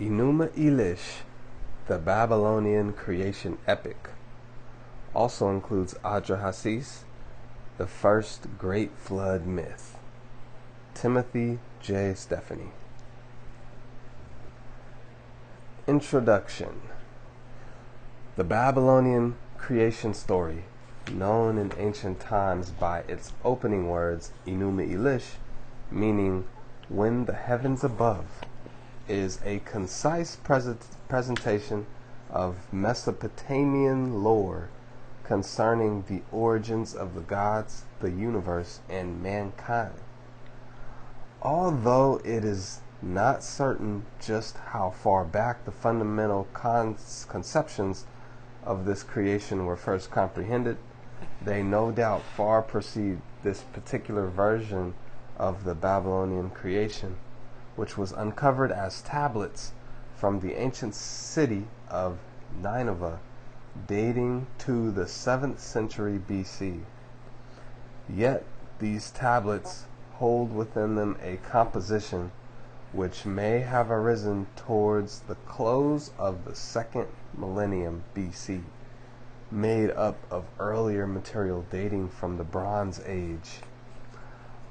Enuma Elish, the Babylonian creation epic, also includes Adrahasis, the first great flood myth. Timothy J. Stephanie. Introduction. The Babylonian creation story, known in ancient times by its opening words Enuma Elish, meaning when the heavens above, is a concise presentation of Mesopotamian lore concerning the origins of the gods, the universe, and mankind. Although it is not certain just how far back the fundamental conceptions of this creation were first comprehended, they no doubt far precede this particular version of the Babylonian creation, which was uncovered as tablets from the ancient city of Nineveh, dating to the 7th century BC. Yet these tablets hold within them a composition which may have arisen towards the close of the 2nd millennium BC, made up of earlier material dating from the Bronze Age.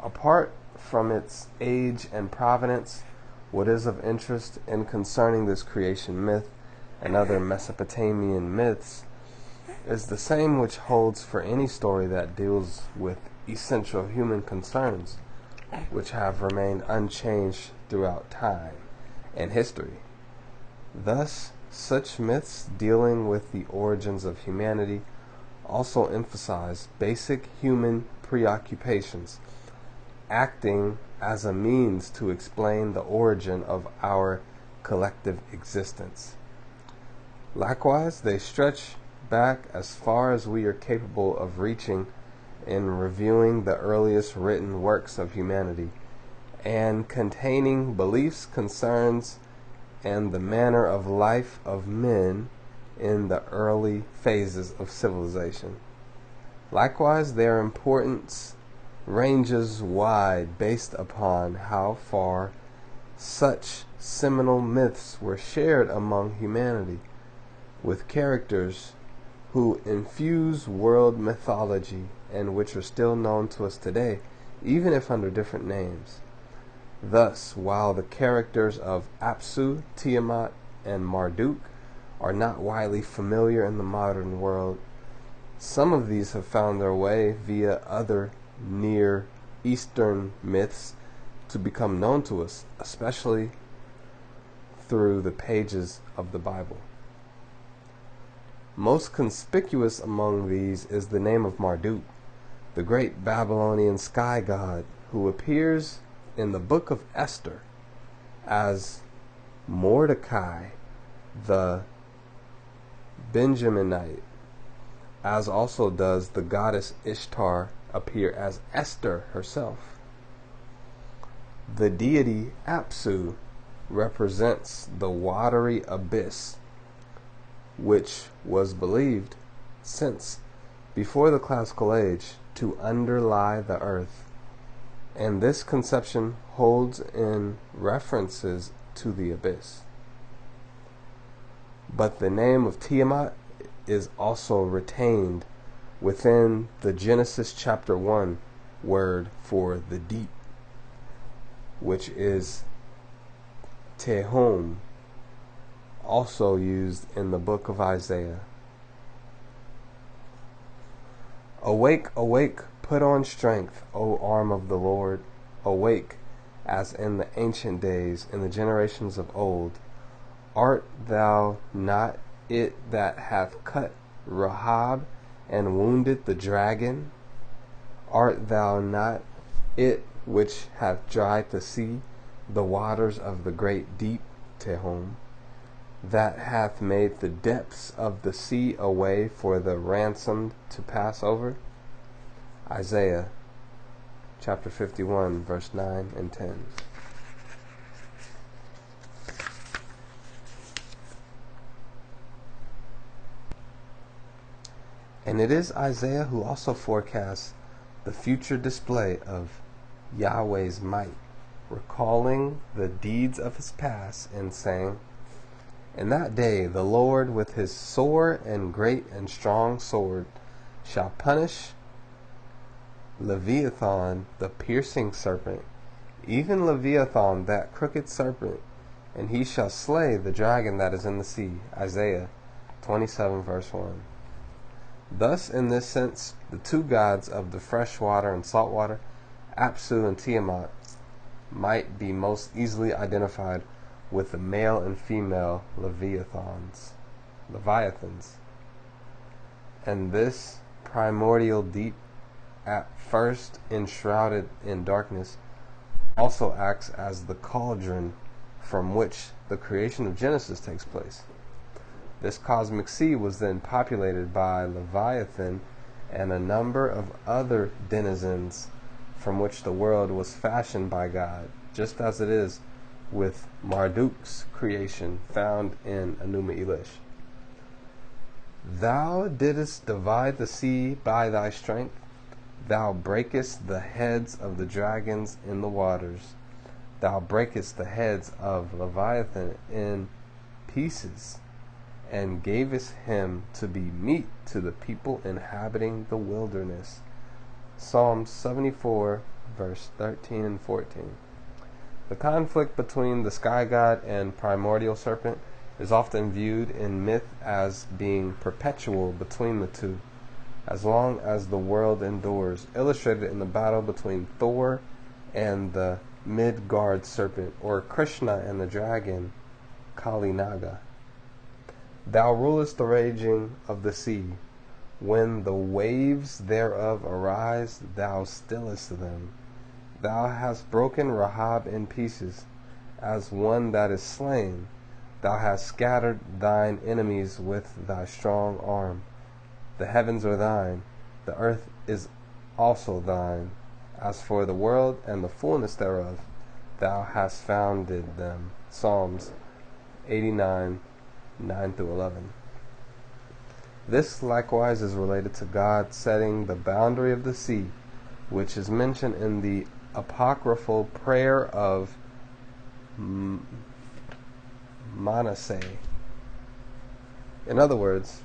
Apart from its age and provenance, what is of interest in concerning this creation myth and other Mesopotamian myths is the same which holds for any story that deals with essential human concerns, which have remained unchanged throughout time and history. Thus, such myths dealing with the origins of humanity also emphasize basic human preoccupations, acting as a means to explain the origin of our collective existence. Likewise, they stretch back as far as we are capable of reaching in reviewing the earliest written works of humanity, and containing beliefs, concerns, and the manner of life of men in the early phases of civilization. Likewise, their importance ranges wide based upon how far such seminal myths were shared among humanity, with characters who infuse world mythology and which are still known to us today, even if under different names. Thus, while the characters of Apsu, Tiamat, and Marduk are not widely familiar in the modern world, some of these have found their way via other Near Eastern myths to become known to us, especially through the pages of the Bible. Most conspicuous among these is the name of Marduk, the great Babylonian sky god, who appears in the book of Esther as Mordecai the Benjaminite, as also does the goddess Ishtar appear as Esther herself. The deity Apsu represents the watery abyss, which was believed since before the classical age to underlie the earth, and this conception holds in references to the abyss. But the name of Tiamat is also retained within the Genesis chapter 1 word for the deep, which is Tehom, also used in the book of Isaiah. Awake, awake, put on strength, O arm of the Lord. Awake, as in the ancient days, in the generations of old. Art thou not it that hath cut Rahab and wounded the dragon? Art thou not it which hath dried the sea, the waters of the great deep, Tehom, that hath made the depths of the sea a way for the ransomed to pass over? Isaiah chapter 51, verse 9 and 10. And it is Isaiah who also forecasts the future display of Yahweh's might, recalling the deeds of his past and saying, In that day the Lord with his sore and great and strong sword shall punish Leviathan, the piercing serpent, even Leviathan, that crooked serpent, and he shall slay the dragon that is in the sea. Isaiah 27 verse 1. Thus, in this sense, the two gods of the fresh water and salt water, Apsu and Tiamat, might be most easily identified with the male and female Leviathans. And this primordial deep, at first enshrouded in darkness, also acts as the cauldron from which the creation of Genesis takes place. This cosmic sea was then populated by Leviathan and a number of other denizens from which the world was fashioned by God, just as it is with Marduk's creation found in Enuma Elish. Thou didst divide the sea by thy strength. Thou breakest the heads of the dragons in the waters. Thou breakest the heads of Leviathan in pieces, and gavest him to be meat to the people inhabiting the wilderness. Psalm 74, verse 13 and 14. The conflict between the sky god and primordial serpent is often viewed in myth as being perpetual between the two, as long as the world endures, illustrated in the battle between Thor and the Midgard serpent, or Krishna and the dragon Kali Naga. Thou rulest the raging of the sea. When the waves thereof arise, thou stillest them. Thou hast broken Rahab in pieces, as one that is slain. Thou hast scattered thine enemies with thy strong arm. The heavens are thine, the earth is also thine. As for the world and the fullness thereof, thou hast founded them. Psalms 89, 9 through 11. This likewise is related to God setting the boundary of the sea, which is mentioned in the apocryphal prayer of Manasseh. In other words,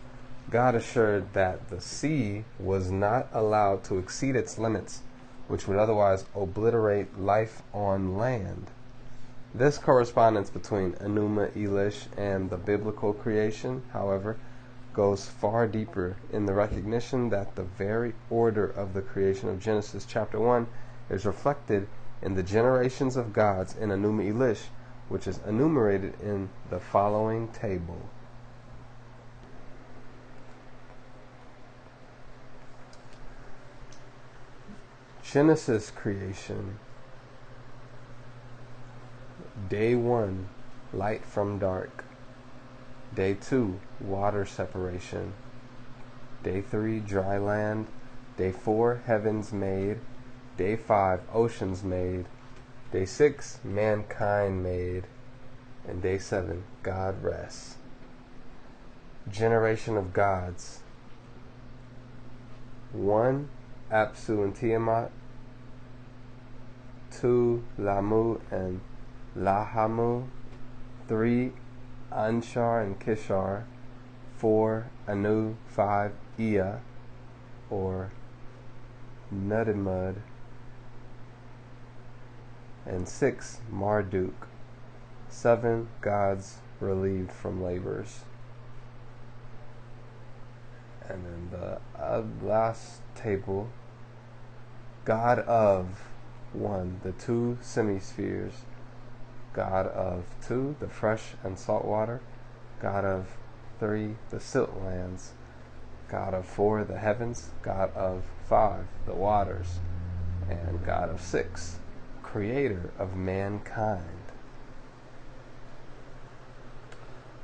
God assured that the sea was not allowed to exceed its limits, which would otherwise obliterate life on land. This correspondence between Enuma Elish and the biblical creation, however, goes far deeper in the recognition that the very order of the creation of Genesis chapter 1 is reflected in the generations of gods in Enuma Elish, which is enumerated in the following table. Genesis creation. Day 1, light from dark. Day 2, water separation. Day 3, dry land. Day 4, heavens made. Day 5, oceans made. Day 6, mankind made. And day 7, God rests. Generation of gods. 1, Apsu and Tiamat. 2, Lamu and Lahamu. 3, Anshar and Kishar. 4, Anu. 5, Ea or Nudimud. And 6, Marduk. 7, gods relieved from labors. And then the last table, God of 1, the 2 semispheres. God of 2, the fresh and salt water. God of 3, the silt lands. God of 4, the heavens. God of 5, the waters. And God of 6, creator of mankind.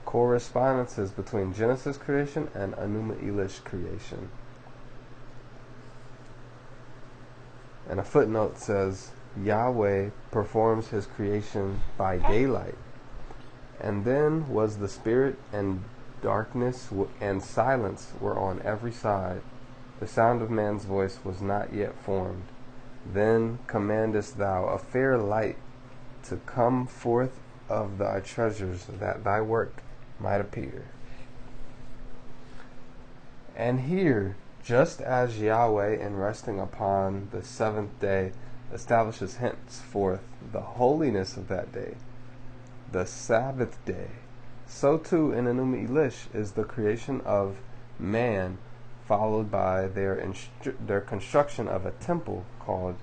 Correspondences between Genesis creation and Enuma Elish creation. And a footnote says, Yahweh performs his creation by daylight, and then was the spirit, and darkness and silence were on every side. The sound of man's voice was not yet formed. Then commandest thou a fair light to come forth of thy treasures, that thy work might appear. And here, just as Yahweh, in resting upon the seventh day, establishes henceforth the holiness of that day, the Sabbath day, so too in Enuma Elish is the creation of man followed by their construction of a temple called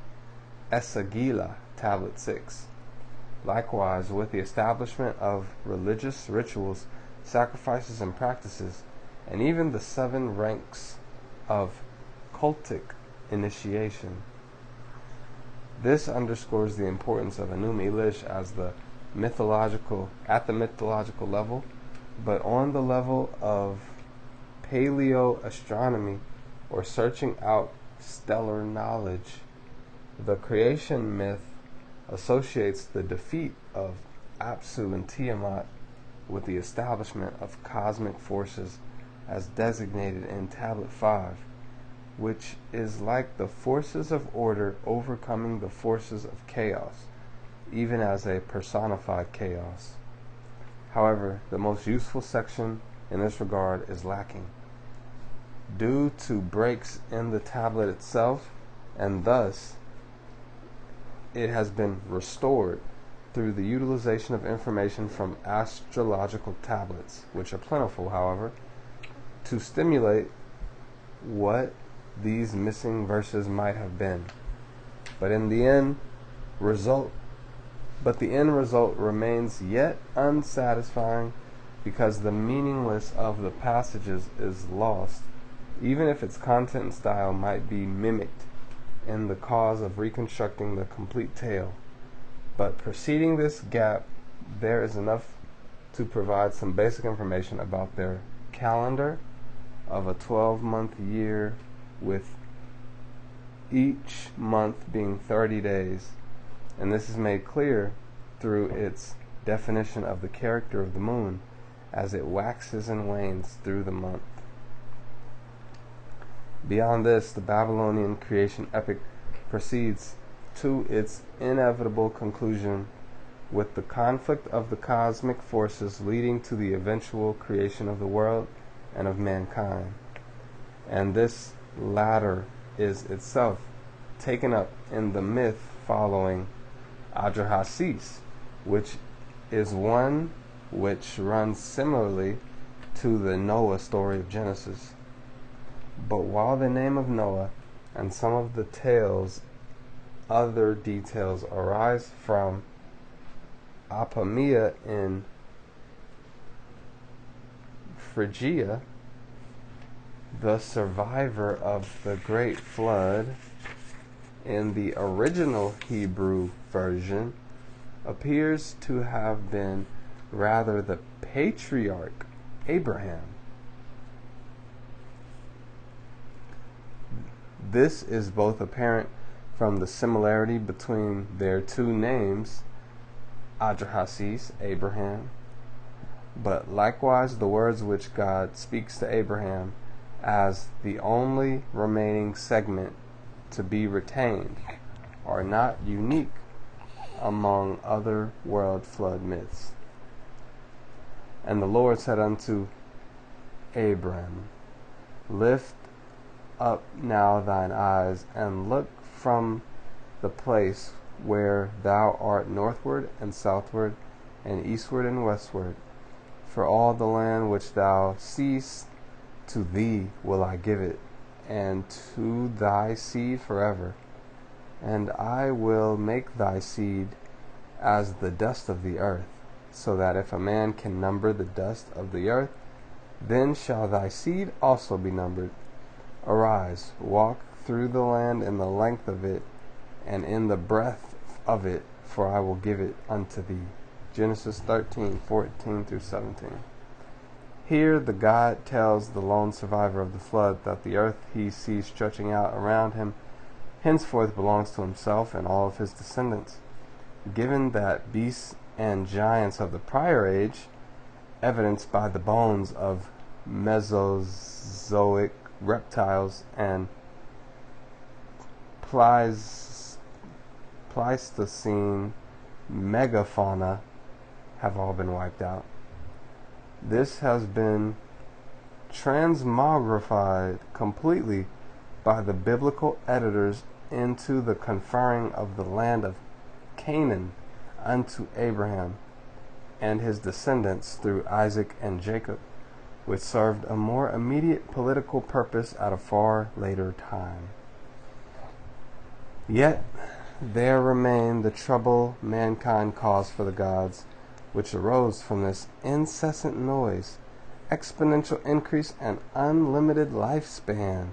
Esagila, Tablet 6. Likewise, with the establishment of religious rituals, sacrifices, and practices, and even the 7 ranks of cultic initiation. This underscores the importance of Enuma Elish as at the mythological level, but on the level of paleoastronomy, or searching out stellar knowledge. The creation myth associates the defeat of Apsu and Tiamat with the establishment of cosmic forces as designated in Tablet 5, which is like the forces of order overcoming the forces of chaos, even as a personified chaos. However, the most useful section in this regard is lacking, due to breaks in the tablet itself, and thus it has been restored through the utilization of information from astrological tablets, which are plentiful, however, to stimulate what these missing verses might have been. But the end result remains yet unsatisfying, because the meaningless of the passages is lost, even if its content and style might be mimicked in the cause of reconstructing the complete tale. But preceding this gap, there is enough to provide some basic information about their calendar of a 12-month year, with each month being 30 days. And this is made clear through its definition of the character of the moon as it waxes and wanes through the month. Beyond this, the Babylonian creation epic proceeds to its inevitable conclusion with the conflict of the cosmic forces leading to the eventual creation of the world and of mankind. And this latter is itself taken up in the myth following Adrahasis, which is one which runs similarly to the Noah story of Genesis. But while the name of Noah and some of the tale's other details arise from Apamea in Phrygia, the survivor of the Great Flood in the original Hebrew version appears to have been rather the patriarch Abraham. This is both apparent from the similarity between their two names, Adrahasis, Abraham, but likewise the words which God speaks to Abraham as the only remaining segment to be retained are not unique among other world flood myths. And the Lord said unto Abram, Lift up now thine eyes, and look from the place where thou art northward and southward, and eastward and westward. For all the land which thou seest, to thee will I give it, and to thy seed forever. And I will make thy seed as the dust of the earth, so that if a man can number the dust of the earth, then shall thy seed also be numbered. Arise, walk through the land in the length of it, and in the breadth of it, for I will give it unto thee. Genesis 13:14-17. Here the God tells the lone survivor of the flood that the earth he sees stretching out around him henceforth belongs to himself and all of his descendants. Given that beasts and giants of the prior age, evidenced by the bones of Mesozoic reptiles and Pleistocene megafauna, have all been wiped out, This has been transmogrified completely by the biblical editors into the conferring of the land of Canaan unto Abraham and his descendants through Isaac and Jacob, which served a more immediate political purpose at a far later time. Yet there remained the trouble mankind caused for the gods, which arose from this incessant noise, exponential increase, and unlimited lifespan.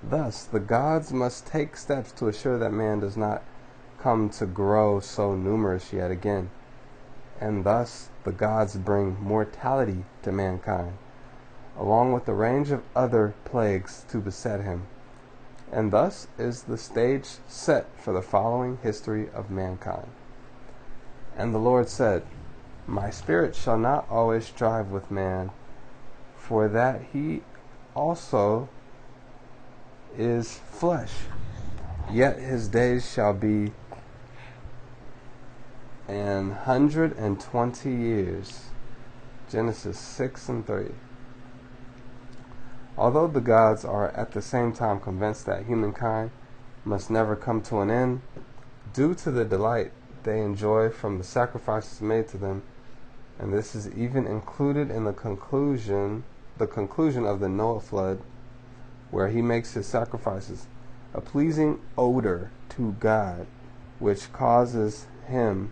Thus, the gods must take steps to assure that man does not come to grow so numerous yet again. And thus, the gods bring mortality to mankind, along with a range of other plagues to beset him. And thus is the stage set for the following history of mankind. And the Lord said, My spirit shall not always strive with man, for that he also is flesh. Yet his days shall be 120 years. Genesis 6:3. Although the gods are at the same time convinced that humankind must never come to an end, due to the delight they enjoy from the sacrifices made to them, and this is even included in the conclusion of the Noah flood, where he makes his sacrifices a pleasing odor to God, which causes him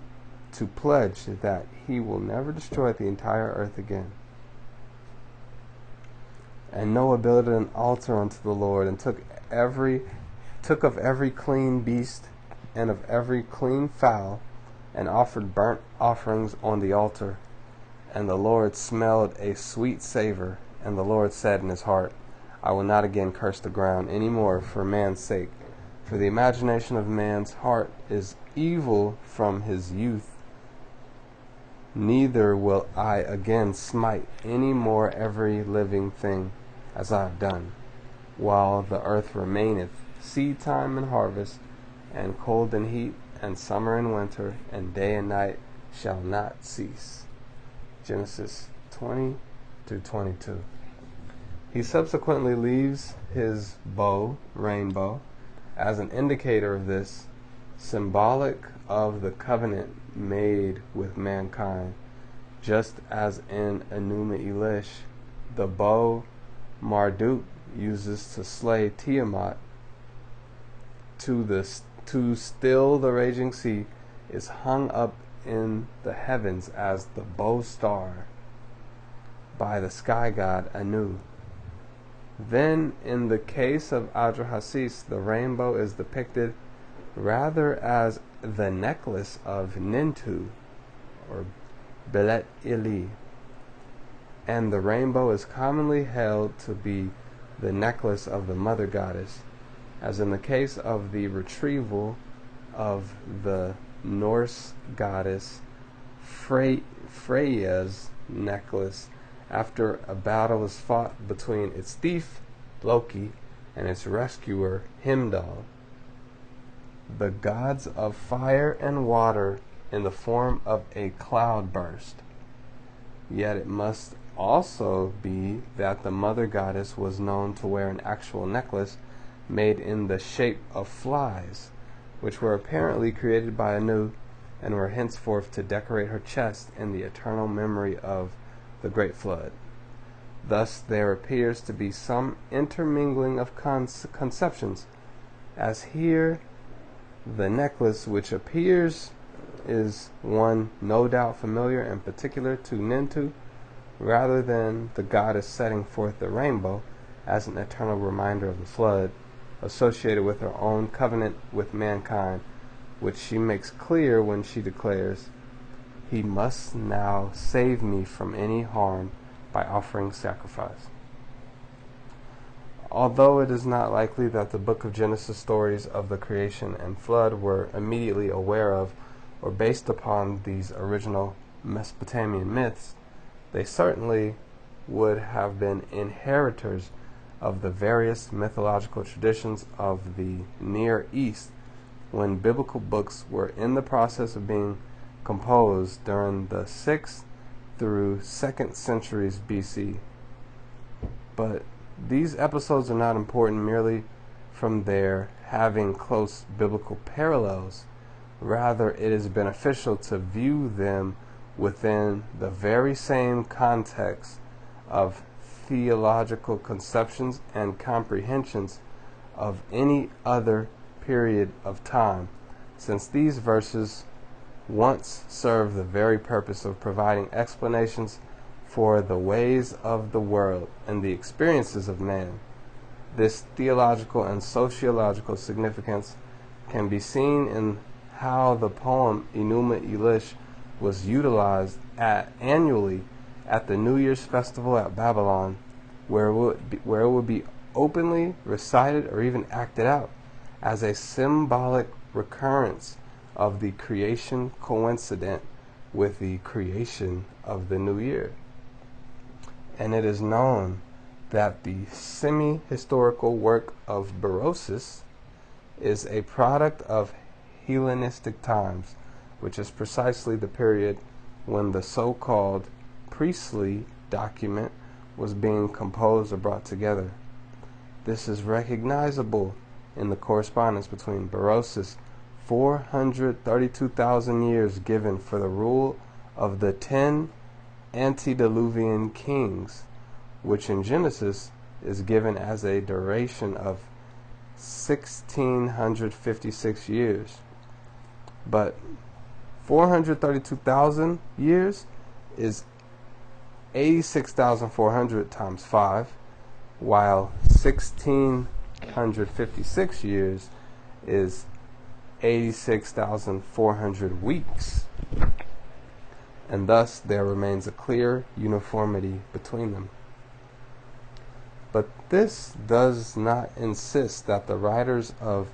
to pledge that he will never destroy the entire earth again. And Noah builded an altar unto the Lord, and took of every clean beast and of every clean fowl, and offered burnt offerings on the altar. And the Lord smelled a sweet savor. And the Lord said in his heart, I will not again curse the ground any more for man's sake, for the imagination of man's heart is evil from his youth. Neither will I again smite any more every living thing, as I have done, while the earth remaineth, seed time and harvest, and cold and heat, and summer and winter, and day and night shall not cease. Genesis 20-22. He subsequently leaves his bow, rainbow, as an indicator of this, symbolic of the covenant made with mankind, just as in Enuma Elish, the bow Marduk uses to slay Tiamat to still the raging sea is hung up in the heavens as the bow star by the sky god Anu. Then, in the case of Adrahasis, the rainbow is depicted rather as the necklace of Nintu, or Belet Ili, and the rainbow is commonly held to be the necklace of the mother goddess, as in the case of the retrieval of the Norse goddess Freya's necklace after a battle is fought between its thief, Loki, and its rescuer, Heimdall. The gods of fire and water in the form of a cloudburst. Yet it must also be that the mother goddess was known to wear an actual necklace made in the shape of flies, which were apparently created by Anu and were henceforth to decorate her chest in the eternal memory of the great flood. Thus there appears to be some intermingling of conceptions, as here the necklace which appears is one no doubt familiar and particular to Nintu, rather than the goddess setting forth the rainbow as an eternal reminder of the flood, associated with her own covenant with mankind, which she makes clear when she declares, He must now save me from any harm by offering sacrifice. Although it is not likely that the book of Genesis stories of the creation and flood were immediately aware of or based upon these original Mesopotamian myths, they certainly would have been inheritors of the various mythological traditions of the Near East when biblical books were in the process of being composed during the 6th through 2nd centuries BC. But these episodes are not important merely from their having close biblical parallels. Rather, it is beneficial to view them within the very same context of theological conceptions and comprehensions of any other period of time, since these verses once served the very purpose of providing explanations for the ways of the world and the experiences of man. This theological and sociological significance can be seen in how the poem Enuma Elish was utilized annually at the New Year's festival at Babylon, where it would be openly recited or even acted out as a symbolic recurrence of the creation coincident with the creation of the new year. And it is known that the semi-historical work of Berosus is a product of Hellenistic times, which is precisely the period when the so-called priestly document was being composed or brought together. This is recognizable in the correspondence between Berosus' 432,000 years given for the rule of the 10 antediluvian kings, which in Genesis is given as a duration of 1656 years. But 432,000 years is 86,400 times 5, while 1656 years is 86,400 weeks. And thus there remains a clear uniformity between them. But this does not insist that the writers of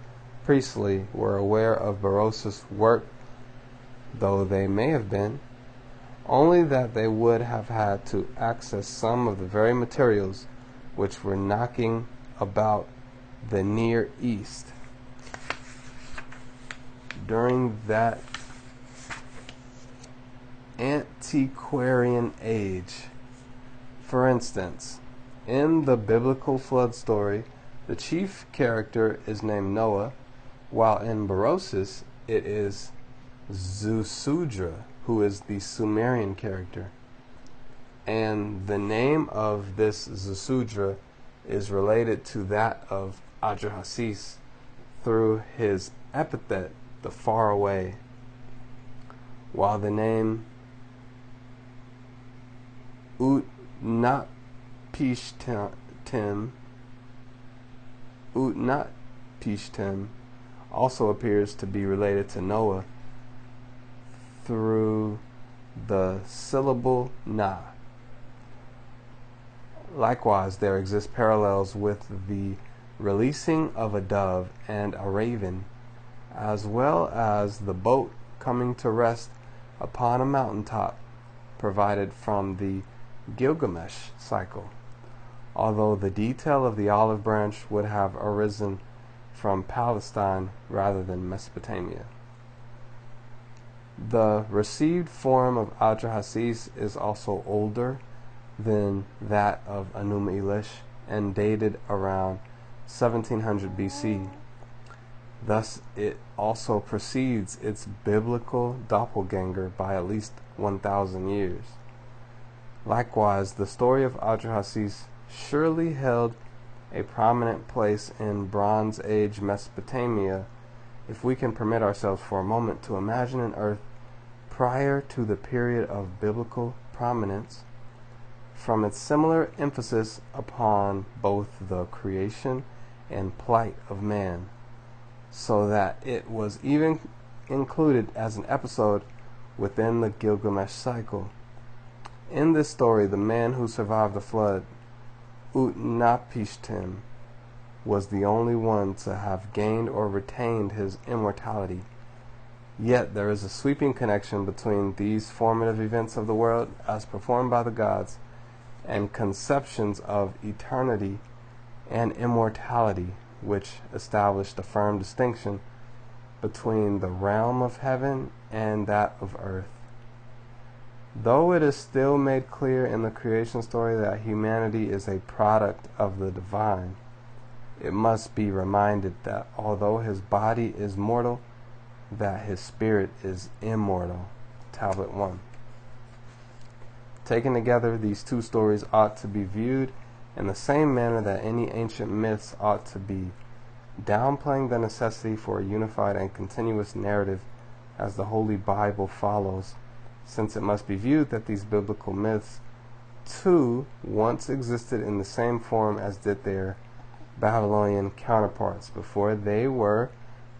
Priestley were aware of Berosus' work, though they may have been, only that they would have had to access some of the very materials which were knocking about the Near East during that antiquarian age. For instance, in the biblical flood story, the chief character is named Noah, while in Berosus it is Zusudra, who is the Sumerian character. And the name of this Zusudra is related to that of Adrahasis through his epithet, the faraway, while the name Utnapishtim also appears to be related to Noah through the syllable na. Likewise, there exist parallels with the releasing of a dove and a raven, as well as the boat coming to rest upon a mountaintop provided from the Gilgamesh cycle, although the detail of the olive branch would have arisen from Palestine rather than Mesopotamia. The received form of Adrahasis is also older than that of Enuma Elish and dated around 1700 BC. Thus, it also precedes its biblical doppelganger by at least 1,000 years. Likewise, the story of Adrahasis surely held a prominent place in Bronze Age Mesopotamia, if we can permit ourselves for a moment to imagine an earth prior to the period of biblical prominence, from its similar emphasis upon both the creation and plight of man, so that it was even included as an episode within the Gilgamesh cycle. In this story, the man who survived the flood, Utnapishtim, was the only one to have gained or retained his immortality. Yet there is a sweeping connection between these formative events of the world as performed by the gods and conceptions of eternity and immortality, which established a firm distinction between the realm of heaven and that of earth. Though it is still made clear in the creation story that humanity is a product of the divine, it must be reminded that although his body is mortal, that his spirit is immortal. Tablet 1. Taken together, these two stories ought to be viewed in the same manner that any ancient myths ought to be, downplaying the necessity for a unified and continuous narrative as the Holy Bible follows, since it must be viewed that these biblical myths, too, once existed in the same form as did their Babylonian counterparts before they were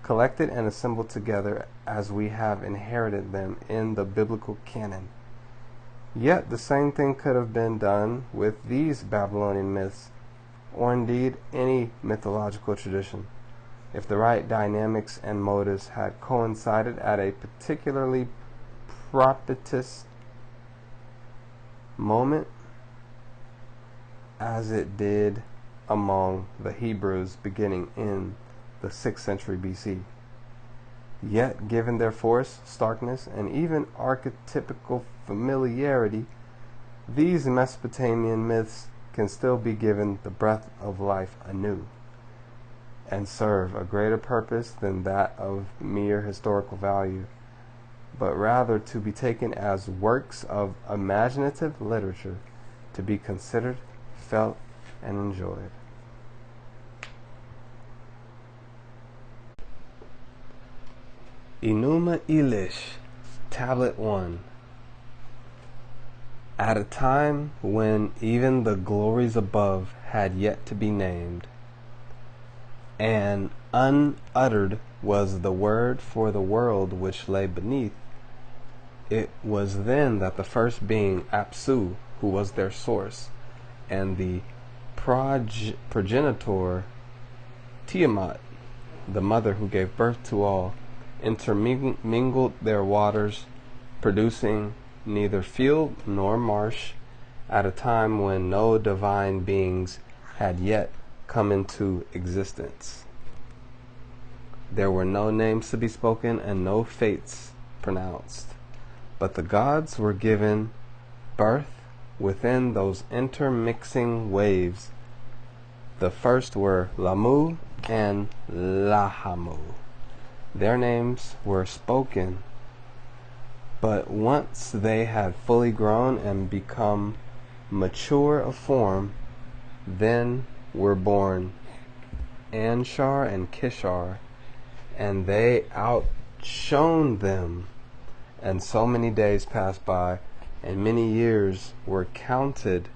collected and assembled together as we have inherited them in the biblical canon. Yet the same thing could have been done with these Babylonian myths, or indeed any mythological tradition, if the right dynamics and motives had coincided at a particularly propitious moment, as it did among the Hebrews beginning in the 6th century BC. Yet, given their force, starkness, and even archetypical familiarity, these Mesopotamian myths can still be given the breath of life anew, and serve a greater purpose than that of mere historical value, but rather to be taken as works of imaginative literature, to be considered, felt, and enjoyed. Enuma Elish, Tablet 1. At a time when even the glories above had yet to be named, and unuttered was the word for the world which lay beneath, it was then that the first being, Apsu, who was their source, and the progenitor, Tiamat, the mother who gave birth to all, intermingled their waters, producing neither field nor marsh, at a time when no divine beings had yet come into existence. There were no names to be spoken and no fates pronounced, but the gods were given birth within those intermixing waves. The first were Lamu and Lahamu. Their names were spoken, but once they had fully grown and become mature of form, then were born Anshar and Kishar, and they outshone them. And so many days passed by, and many years were counted.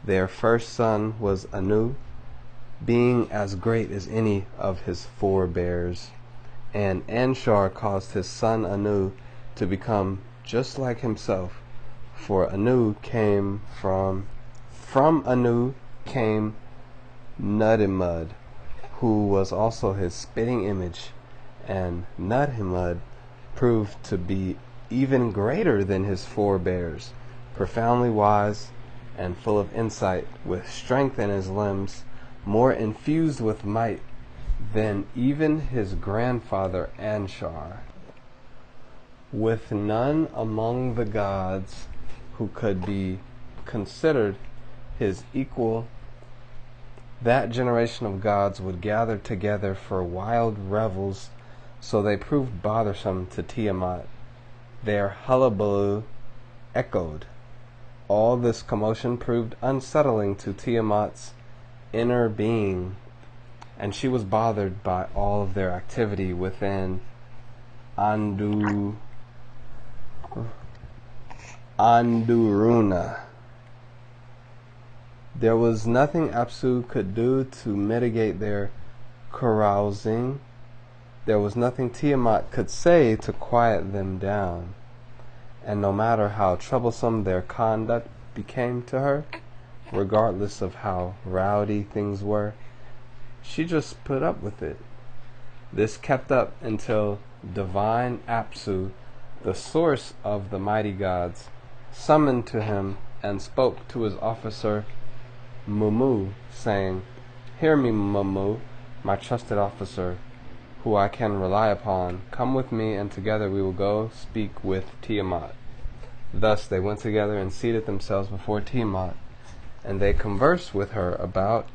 Their first son was Anu, being as great as any of his forebears. And Anshar caused his son Anu to become just like himself, for Anu came from Anu came Nudimud, who was also his spitting image, and Nudimud proved to be even greater than his forebears, profoundly wise and full of insight, with strength in his limbs, more infused with might than even his grandfather Anshar. With none among the gods who could be considered his equal, that generation of gods would gather together for wild revels, so they proved bothersome to Tiamat. Their hullabaloo echoed. All this commotion proved unsettling to Tiamat's inner being, and she was bothered by all of their activity within Anduruna. There was nothing Apsu could do to mitigate their carousing. There was nothing Tiamat could say to quiet them down. And no matter how troublesome their conduct became to her, regardless of how rowdy things were, she just put up with it. This kept up until divine Apsu, the source of the mighty gods, summoned to him and spoke to his officer Mumu, saying, "Hear me, Mumu, my trusted officer, who I can rely upon. Come with me, and together we will go speak with Tiamat." Thus they went together and seated themselves before Tiamat, and they conversed with her about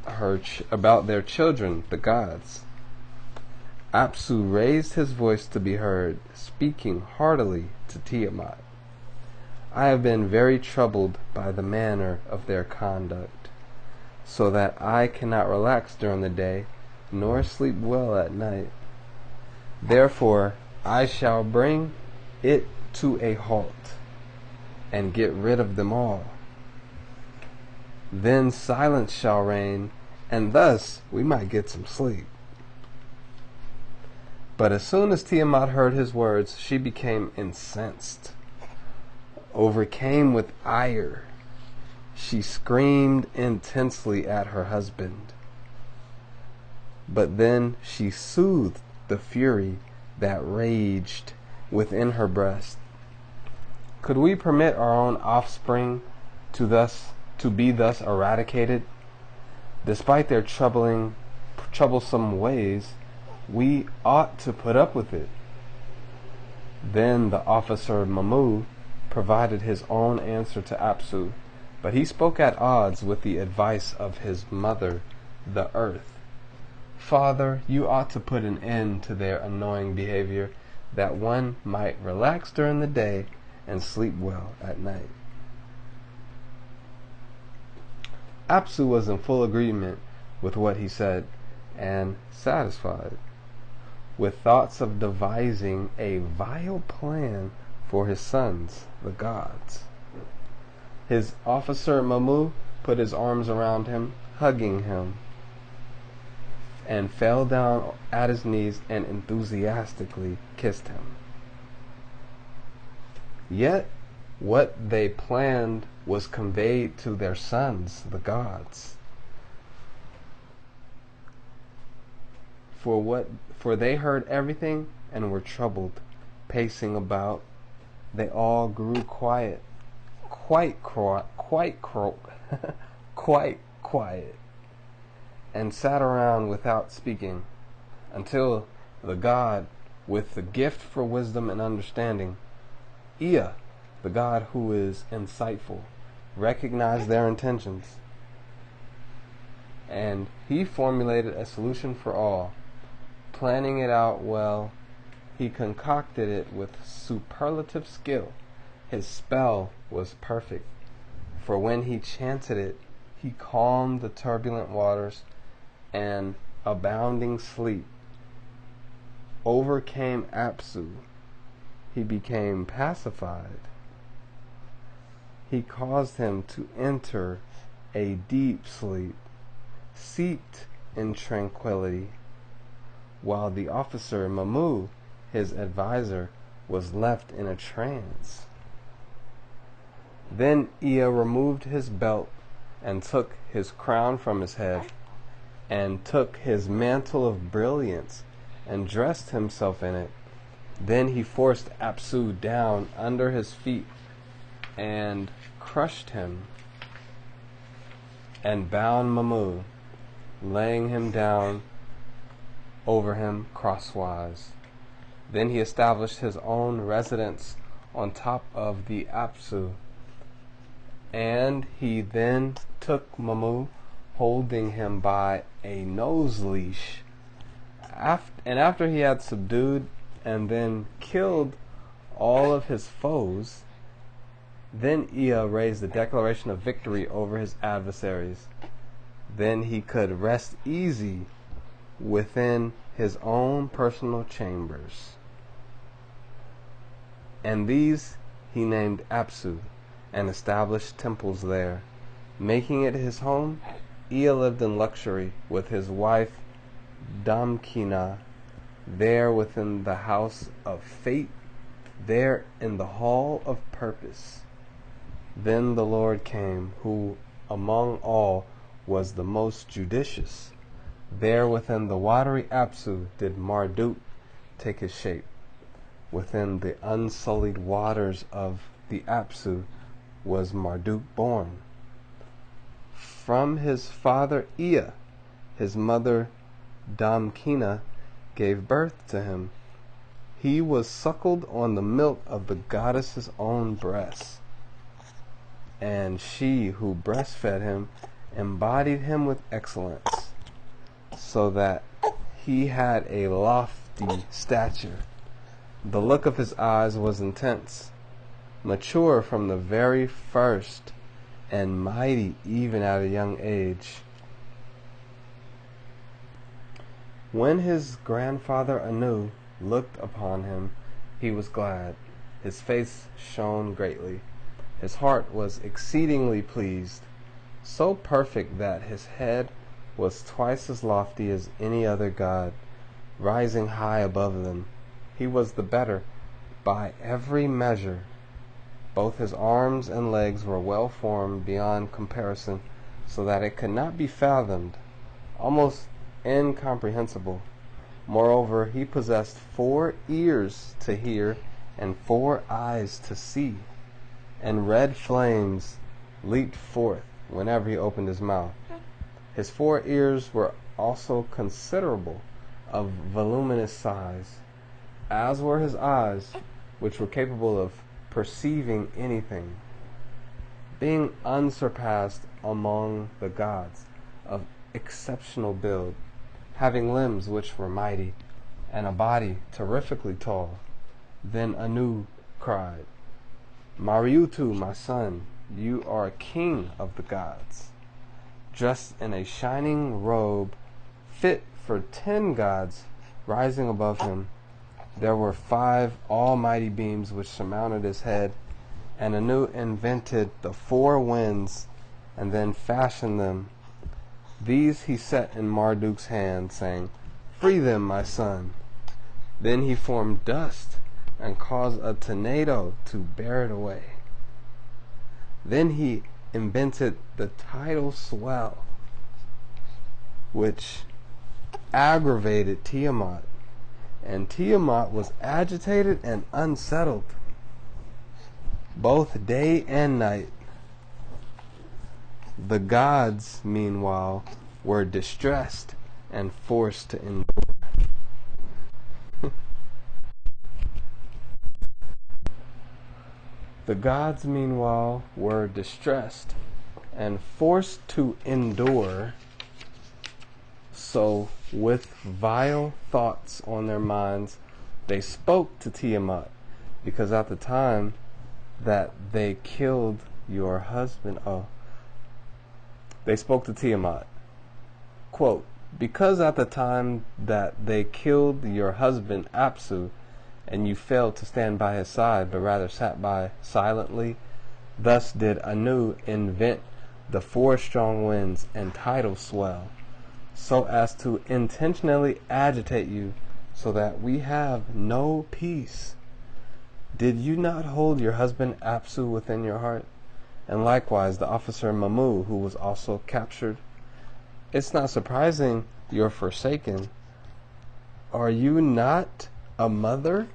their children, the gods. Apsu raised his voice to be heard, speaking heartily to Tiamat. I have been very troubled by the manner of their conduct, so that I cannot relax during the day, nor sleep well at night. Therefore I shall bring it to a halt, and get rid of them all. Then silence shall reign, and thus we might get some sleep. But as soon as Tiamat heard his words, she became incensed, overcame with ire. She screamed intensely at her husband. But then she soothed the fury that raged within her breast. Could we permit our own offspring to be thus eradicated? Despite their troublesome ways, we ought to put up with it. Then the officer Mamu provided his own answer to Apsu, but he spoke at odds with the advice of his mother, the earth. Father, you ought to put an end to their annoying behavior, that one might relax during the day and sleep well at night. Apsu was in full agreement with what he said, and satisfied, with thoughts of devising a vile plan for his sons, the gods. His officer Mamu put his arms around him, hugging him, and fell down at his knees and enthusiastically kissed him. Yet what they planned was conveyed to their sons, the gods. For they heard everything and were troubled, pacing about. They all grew quiet, quite quiet, and sat around without speaking, until the god with the gift for wisdom and understanding, Ea, the god who is insightful, recognized their intentions, and he formulated a solution for all. Planning it out well, he concocted it with superlative skill. His spell was perfect, for when he chanted it, he calmed the turbulent waters, and abounding sleep overcame Apsu. He became pacified. He caused him to enter a deep sleep, seeped in tranquility, while the officer Mamu, his advisor, was left in a trance. Then Ea removed his belt and took his crown from his head, and took his mantle of brilliance and dressed himself in it. Then he forced Apsu down under his feet and crushed him, and bound Mamu, laying him down over him crosswise. Then he established his own residence on top of the Apsu, and he then took Mamu, holding him by a nose leash. And after he had subdued and then killed all of his foes, then Ea raised the declaration of victory over his adversaries. Then he could rest easy within his own personal chambers. And these he named Apsu, and established temples there. Making it his home, Ea lived in luxury with his wife Damkina, there within the house of fate, there in the hall of purpose. Then the Lord came, who among all was the most judicious. There within the watery Apsu did Marduk take his shape. Within the unsullied waters of the Apsu was Marduk born. From his father Ea, his mother Damkina gave birth to him. He was suckled on the milk of the goddess's own breast, and she who breastfed him embodied him with excellence, so that he had a lofty stature. The look of his eyes was intense, mature from the very first, and mighty even at a young age. When his grandfather Anu looked upon him, he was glad. His face shone greatly. His heart was exceedingly pleased, so perfect that his head was twice as lofty as any other god, rising high above them. He was the better by every measure. Both his arms and legs were well formed beyond comparison, so that it could not be fathomed, almost incomprehensible. Moreover, he possessed 4 ears to hear and 4 eyes to see, and red flames leaped forth whenever he opened his mouth. His 4 ears were also considerable, of voluminous size, as were his eyes, which were capable of perceiving anything, being unsurpassed among the gods, of exceptional build, having limbs which were mighty, and a body terrifically tall. Then Anu cried, Mariutu, my son, you are a king of the gods, dressed in a shining robe fit for 10 gods rising above him. There were 5 almighty beams which surmounted his head, and Anu invented the 4 winds and then fashioned them. These he set in Marduk's hand, saying, Free them, my son. Then he formed dust and caused a tornado to bear it away. Then he invented the tidal swell, which aggravated Tiamat, and Tiamat was agitated and unsettled both day and night. The gods, meanwhile, were distressed and forced to endure. The gods, meanwhile, were distressed and forced to endure. So, with vile thoughts on their minds, they spoke to Tiamat, because at the time that they killed your husband, they spoke to Tiamat, quote, because at the time that they killed your husband Apsu, and you failed to stand by his side, but rather sat by silently, thus did Anu invent the 4 strong winds and tidal swell, so as to intentionally agitate you, so that we have no peace. Did you not hold your husband Apsu within your heart? And likewise the officer Mamu, who was also captured? It's not surprising you're forsaken. Are you not a mother?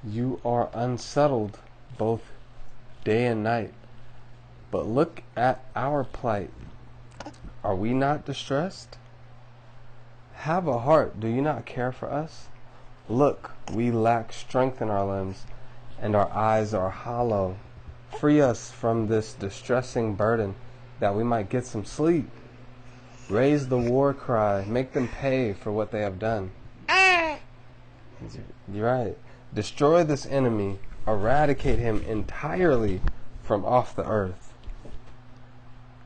You are unsettled both day and night. But look at our plight. Are we not distressed? Have a heart. Do you not care for us? Look, we lack strength in our limbs, and our eyes are hollow. Free us from this distressing burden, that we might get some sleep. Raise the war cry. Make them pay for what they have done. You're right. Destroy this enemy. Eradicate him entirely from off the earth.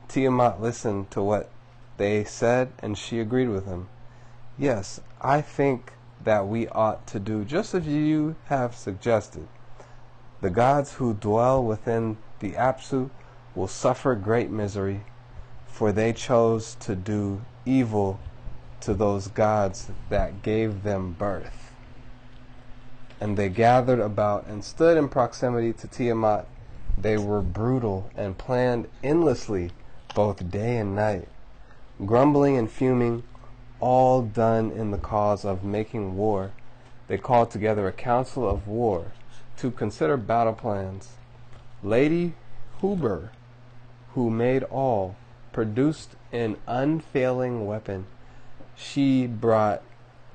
Tiamat listened to what they said, and she agreed with him. Yes, I think that we ought to do just as you have suggested. The gods who dwell within the Apsu will suffer great misery, for they chose to do evil to those gods that gave them birth. And they gathered about and stood in proximity to Tiamat. They were brutal and planned endlessly both day and night, grumbling and fuming, all done in the cause of making war. They called together a council of war to consider battle plans. Lady Huber, who made all, produced an unfailing weapon. She brought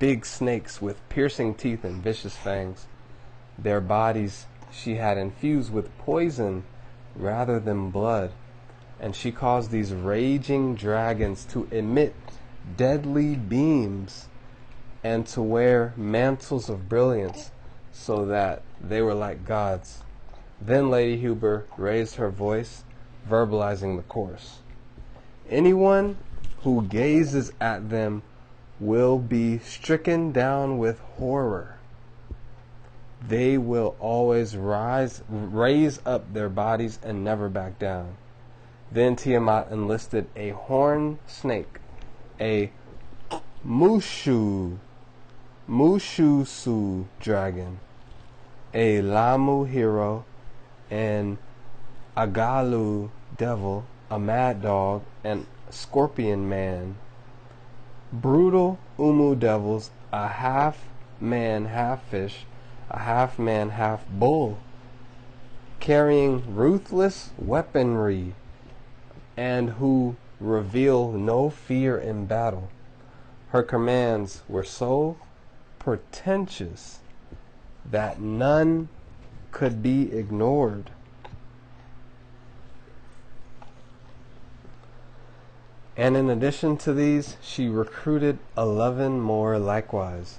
big snakes with piercing teeth and vicious fangs. Their bodies she had infused with poison rather than blood, and she caused these raging dragons to emit deadly beams and to wear mantles of brilliance so that they were like gods. Then Lady Huber raised her voice, verbalizing the course. Anyone who gazes at them will be stricken down with horror. They will always raise up their bodies and never back down. Then Tiamat enlisted a horned snake, a Mushusu dragon, a Lamu hero, an Agalu devil, a mad dog, and scorpion man, brutal Umu devils, a half man, half fish, a half man, half bull, carrying ruthless weaponry, and who reveal no fear in battle. Her commands were so portentous that none could be ignored. And in addition to these, she recruited 11 more likewise.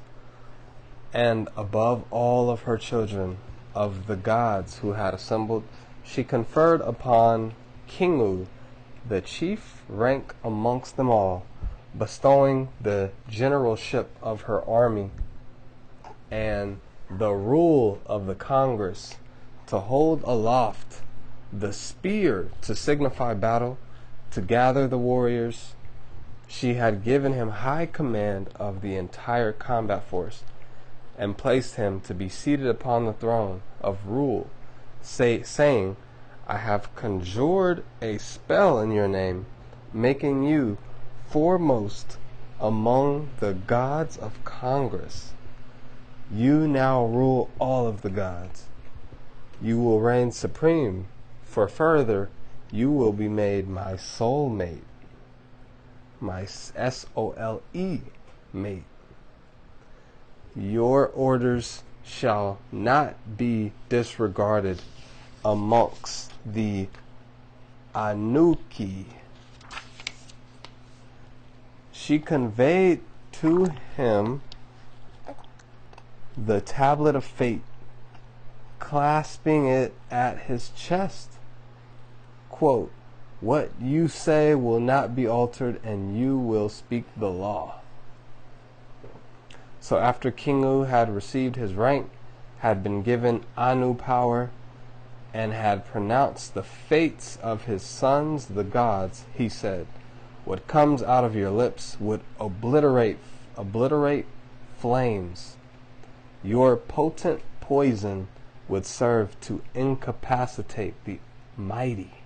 And above all of her children of the gods who had assembled, she conferred upon Kingu the chief rank amongst them all, bestowing the generalship of her army and the rule of the Congress, to hold aloft the spear to signify battle, to gather the warriors. She had given him high command of the entire combat force, and placed him to be seated upon the throne of rule, saying, I have conjured a spell in your name, making you foremost among the gods of Congress. You now rule all of the gods. You will reign supreme, for further, you will be made my soulmate, my S-O-L-E mate. Your orders shall not be disregarded amongst the Anuki. She conveyed to him the tablet of fate, clasping it at his chest. Quote, what you say will not be altered, and you will speak the law. So after Kingu had received his rank, had been given Anu power, and had pronounced the fates of his sons, the gods, he said, what comes out of your lips would obliterate flames. Your potent poison would serve to incapacitate the mighty.